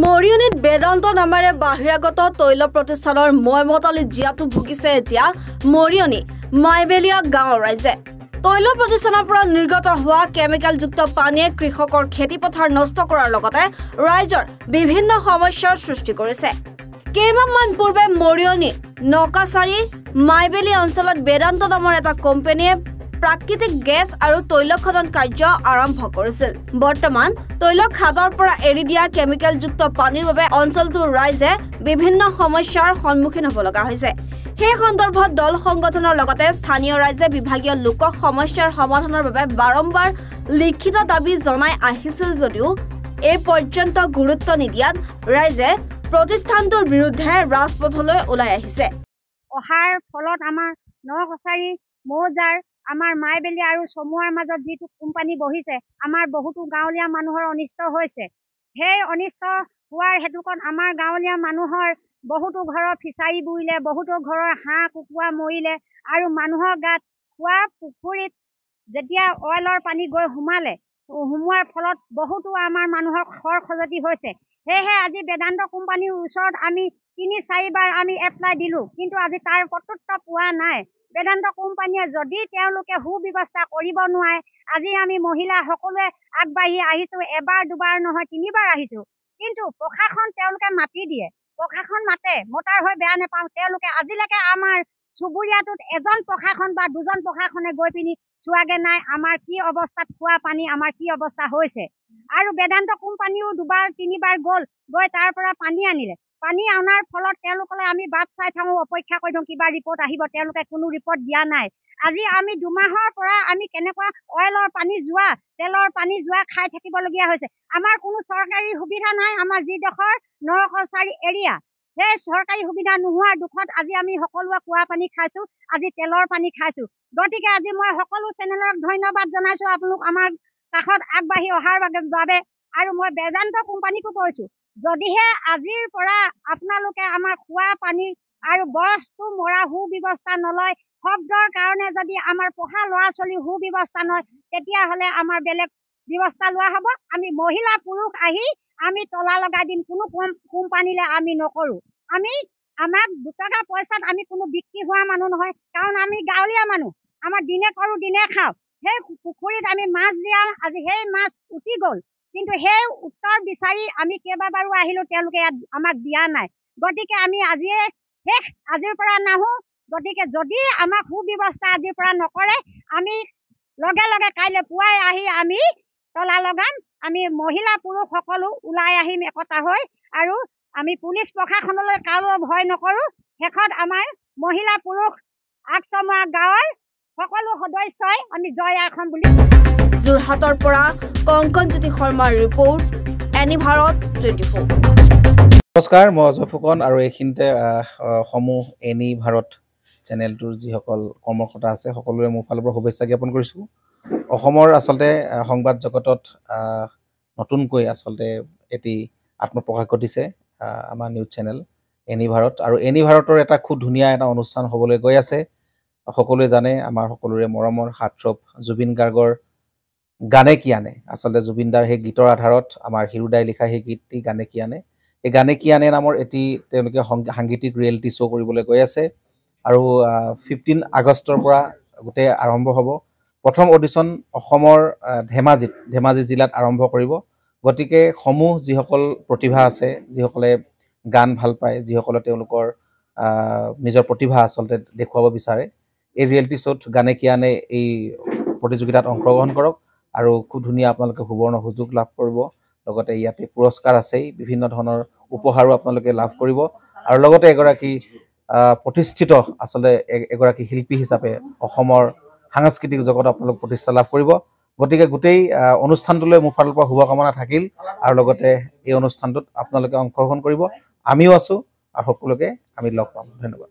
মৰিয়নিত বেদান্ত নামেৰে বাহিৰাগত তৈল প্ৰতিষ্ঠানৰ ময়মতালি জিয়াটো ভুগিছে এতিয়া মৰিয়নি মাইবেলিয়া গাঁৱৰ ৰাইজে। তৈল প্ৰতিষ্ঠানৰ পৰা নিৰ্গত হোৱা কেমিকেলযুক্ত পানীয়ে কৃষকৰ খেতিপথাৰ নষ্ট কৰাৰ লগতে ৰাইজৰ বিভিন্ন সমস্যাৰ সৃষ্টি কৰিছে। কেইমাহমান পূৰ্বে মৰিয়নি নকাচাৰী মাইবেলি অঞ্চলত বেদান্ত নামৰ এটা কোম্পানীয়ে প্ৰাকৃতিক গেছ আৰু তৈল খনন কাৰ্য আৰম্ভ কৰিছিল। বৰ্তমান তৈল খাদৰ পৰা এৰি দিয়া কেমিকেলযুক্ত পানীৰ বাবে অঞ্চলটোৰ ৰাইজে বিভিন্ন সমস্যাৰ সন্মুখীন হ'ব লগা হৈছে। সেই সন্দৰ্ভত দল সংগঠনৰ লগতে স্থানীয় ৰাইজে বিভাগীয় লোকক সমস্যাৰ সমাধানৰ বাবে বাৰম্বাৰ লিখিত দাবী জনাই আহিছিল যদিও এই পৰ্যন্ত গুৰুত্ব নিদিয়াত ৰাইজে প্ৰতিষ্ঠানটোৰ বিৰুদ্ধে ৰাজপথলৈ ওলাই আহিছে। অহাৰ ফলত আমাৰ নকছাৰী মৌজাৰ আমাৰ মাইবেলি আৰু চমুৱাৰ মাজত যিটো কোম্পানী বহিছে, আমাৰ বহুতো গাঁৱলীয়া মানুহৰ অনিষ্ট হৈছে। সেই অনিষ্ট হোৱাৰ হেতুকত আমাৰ গাঁৱলীয়া মানুহৰ বহুতো ঘৰৰ ফিচাৰী বুৰিলে, বহুতো ঘৰৰ হাঁহ কুকুৰা মৰিলে আৰু মানুহৰ গাত খোৱা পুখুৰীত যেতিয়া অইলৰ পানী গৈ সোমোৱাৰ ফলত বহুতো আমাৰ মানুহৰ খৰ খজতি হৈছে। সেয়েহে আজি বেদান্ত কোম্পানীৰ ওচৰত আমি ৩-৪ বাৰ আমি এপ্লাই দিলোঁ, কিন্তু আজি তাৰ প্ৰত্যুত্তৰ পোৱা নাই। বেদান্ত কোম্পানীয়ে যদি তেওঁলোকে সুব্যৱস্থা কৰিব নোৱাৰে, আজি আমি মহিলা সকলোৱে আগবাঢ়ি আহিছোঁ। এবাৰ দুবাৰ নহয় ৩ বাৰ আহিছোঁ, কিন্তু প্ৰশাসন তেওঁলোকে মাতি দিয়ে। প্ৰশাসন মতাৰ হৈ বেয়া নাপাওঁ, তেওঁলোকে আজিলৈকে আমাৰ চুবুৰীয়াটোত এজন প্ৰশাসন বা দুজন প্ৰশাসনে গৈ পিনি চোৱাগে নাই আমাৰ কি অৱস্থাত খোৱা পানী আমাৰ কি অৱস্থা হৈছে। আৰু বেদান্ত কোম্পানীও ২-৩ বাৰ গৈ তাৰ পৰা পানী আনিলে। পানী অনাৰ ফলত তেওঁলোকলৈ আমি বাট চাই থাকোঁ, অপেক্ষা কৰি থাকোঁ কিবা ৰিপৰ্ট আহিব, তেওঁলোকে কোনো ৰিপৰ্ট দিয়া নাই। আজি আমি ২ মাহৰ পৰা আমি কেনেকুৱা অইলৰ পানী যোৱা, তেলৰ পানী যোৱা খাই থাকিবলগীয়া হৈছে। আমাৰ কোনো চৰকাৰী সুবিধা নাই। আমাৰ যিডোখৰ নকছাৰী এৰিয়া, সেই চৰকাৰী সুবিধা নোহোৱাৰ দুখত আজি আমি সকলোৱে খোৱা পানী খাইছোঁ, আজি তেলৰ পানী খাইছোঁ। গতিকে আজি মই সকলো চেনেলক ধন্যবাদ জনাইছোঁ, আপোনালোক আমাৰ কাষত আগবাঢ়ি অহাৰ বাবে। আৰু মই বেদান্ত কোম্পানীকো কৈছোঁ, যদিহে আজিৰ পৰা আপোনালোকে আমাৰ খোৱা পানী আৰু বস্তু মৰা সুব্যৱস্থা নলয়, শব্দৰ কাৰণে যদি আমাৰ পঢ়া ল'ৰা ছোৱালী সুব্যৱস্থা নয়, তেতিয়াহ'লে আমাৰ বেলেগ ব্যৱস্থা লোৱা হ'ব। আমি মহিলা পুৰুষ আহি আমি তলা লগাই দিম, কোনো কোম্পানীলৈ আমি নকৰোঁ। আমাক ২ টকা পইচাত আমি কোনো বিক্ৰী হোৱা মানুহ নহয়, কাৰণ আমি গাঁৱলীয়া মানুহ। আমাৰ দিনে কৰোঁ দিনে খাওঁ। সেই পুখুৰীত আমি মাছ দিয়াওঁ, আজি সেই মাছ উটি গ'ল, কিন্তু সেই উত্তৰ বিচাৰি আমি কেইবাবাৰো আহিলোঁ, তেওঁলোকে আমাক দিয়া নাই। গতিকে আমি আজিৰ পৰা নাহোঁ। গতিকে যদি আমাক সুব্যৱস্থা আজিৰ পৰা নকৰে, আমি লগে লগে কাইলৈ পুৱাই আহি আমি তলা লগাম। আমি মহিলা পুৰুষ সকলো ওলাই আহিম একতা হৈ, আৰু আমি পুলিচ প্ৰশাসনলৈ কাৰো ভয় নকৰোঁ। শেষত আমাৰ মহিলা পুৰুষ আগচমুৱা গাঁৱৰ সকলো সদস্যই আমি জয় আখম বুলি। যোৰহাটৰ পৰা কংকনজ্যোতি শৰ্মাৰ ৰিপৰ্ট, এনি ভাৰত 24। নমস্কাৰ, মই অজয় ফুকন আৰু এইখিনিতে সমূহ এনি ভাৰত চেনেলটোৰ যিসকল কৰ্মকৰ্তা আছে সকলোৰে মোৰ ফালৰ পৰা শুভেচ্ছা জ্ঞাপন কৰিছোঁ। অসমৰ আচলতে সংবাদ জগতত নতুনকৈ আচলতে এটি আত্মপ্ৰকাশ ঘটিছে আমাৰ নিউজ চেনেল এনি ভাৰত, আৰু এনি ভাৰতৰ এটা খুব ধুনীয়া এটা অনুষ্ঠান হ'বলৈ গৈ আছে। সকলোৱে জানে আমাৰ সকলোৰে মৰমৰ হাৰ্টথ্ৰব জুবিন গাৰ্গৰ গানে কি আনে, আচলতে জুবিনদাৰ সেই গীতৰ আধাৰত আমাৰ হিৰুদাই লিখা সেই গীতটি গানে কি আনে, এই গানে কি আনে নামৰ এটি তেওঁলোকে সাংগীতিক ৰিয়েলিটি শ্ব' কৰিবলৈ গৈ আছে। আৰু 15 আগষ্টৰ পৰা গোটেই আৰম্ভ হ'ব। প্ৰথম অডিশ্যন অসমৰ ধেমাজি জিলাত আৰম্ভ কৰিব। গতিকে যিসকল প্ৰতিভা আছে, যিসকলে গান ভাল পায়, যিসকলে তেওঁলোকৰ নিজৰ প্ৰতিভা আচলতে দেখুৱাব বিচাৰে, এই ৰিয়েলিটি শ্ব'ত গানে কি আনে এই প্ৰতিযোগিতাত অংশগ্ৰহণ কৰক, আৰু খুব ধুনীয়া আপোনালোকে সুবৰ্ণ সুযোগ লাভ কৰিব। লগতে ইয়াতে পুৰস্কাৰ আছেই, বিভিন্ন ধৰণৰ উপহাৰো আপোনালোকে লাভ কৰিব, আৰু লগতে এগৰাকী প্ৰতিষ্ঠিত আচলতে এগৰাকী শিল্পী হিচাপে অসমৰ সাংস্কৃতিক জগত আপোনালোক প্ৰতিষ্ঠা লাভ কৰিব। গতিকে গোটেই অনুষ্ঠানটোলৈ মোৰ ফালৰ পৰা শুভকামনা থাকিল, আৰু লগতে এই অনুষ্ঠানটোত আপোনালোকে অংশগ্ৰহণ কৰিব। আমিও আছোঁ, আৰু সকলোকে আমি লগ পাম। ধন্যবাদ।